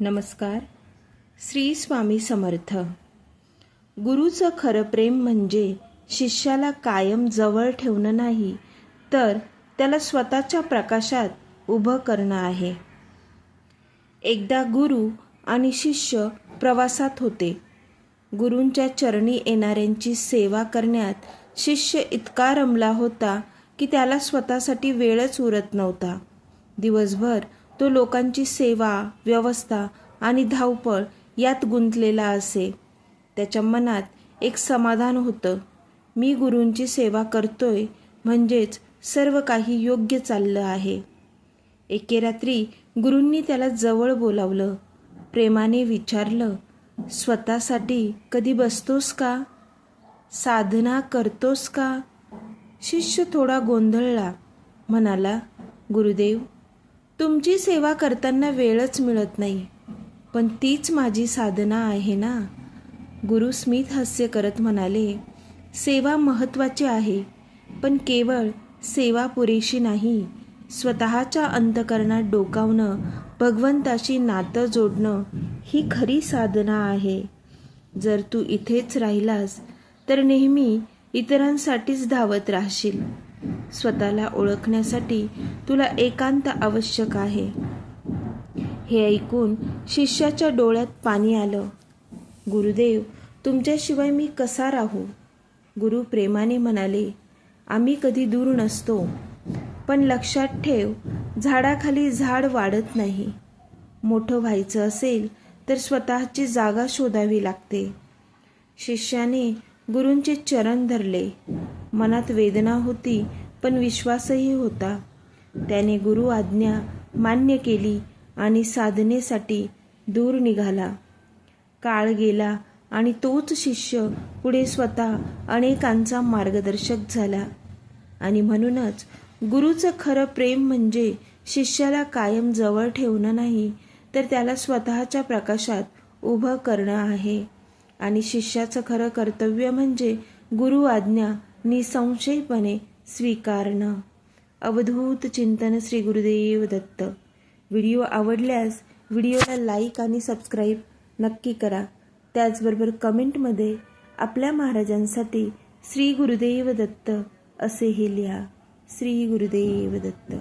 नमस्कार. श्री स्वामी समर्थ. गुरुचं खरं प्रेम म्हणजे शिष्याला कायम जवळ ठेवणं नाही, तर त्याला स्वतःच्या प्रकाशात उभं करणं आहे. एकदा गुरु आणि शिष्य प्रवासात होते. गुरूंच्या चरणी येणाऱ्यांची सेवा करण्यात शिष्य इतका रमला होता की त्याला स्वतःसाठी वेळच उरत नव्हता. दिवसभर तो लोकांची सेवा, व्यवस्था आणि धावपळ यात गुंतलेला असे. त्याच्या मनात एक समाधान होतं. मी गुरूंची सेवा करतोय म्हणजेच सर्व काही योग्य चाललं आहे. एके रात्री गुरूंनी त्याला जवळ बोलावलं. प्रेमाने विचारलं, स्वतःसाठी कधी बसतोस का? साधना करतोस का? शिष्य थोडा गोंधळला. म्हणाला, गुरुदेव, तुमची सेवा करताना वेळच मिळत नाही, पण तीच माझी साधना आहे ना. गुरु स्मित हास्य करत म्हणाले, सेवा महत्त्वाची आहे, पण केवळ सेवा पुरेशी नाही. स्वतःच्या अंतःकरणात डोकावणं, भगवंताशी नातं जोडणं ही खरी साधना आहे. जर तू इथेच राहिलास तर नेहमी इतरांसाठीच धावत राहशील. स्वतःला ओळखण्यासाठी तुला एकांत आवश्यक आहे. हे ऐकून शिष्याच्या डोळ्यात पाणी आलं. गुरुदेव, तुमच्याशिवाय मी कसा राहू? गुरु प्रेमाने म्हणाले, आम्ही कधी दूर नसतो, पण लक्षात ठेव, झाडाखाली झाड वाढत नाही. मोठं व्हायचं असेल तर स्वतःची जागा शोधावी लागते. शिष्याने गुरूंचे चरण धरले. मनात वेदना होती, पण विश्वासही होता. त्याने गुरु आज्ञा मान्य केली आणि साधनेसाठी दूर निघाला. काळ गेला आणि तोच शिष्य पुढे स्वतः अनेकांचा मार्गदर्शक झाला. आणि म्हणूनच गुरुचं खरं प्रेम म्हणजे शिष्याला कायम जवळ ठेवणं नाही, तर त्याला स्वतःच्या प्रकाशात उभं करणं आहे. आणि शिष्याचं खरं कर्तव्य म्हणजे गुरु आज्ञा निसंशयपणे स्वीकारणं. अवधूत चिंतन. श्री गुरुदेव दत्त. व्हिडिओ आवडल्यास व्हिडिओला लाईक आणि सबस्क्राईब नक्की करा. त्याचबरोबर कमेंटमध्ये आपल्या महाराजांसाठी श्री गुरुदेव दत्त असेही लिहा. श्री गुरुदेव दत्त.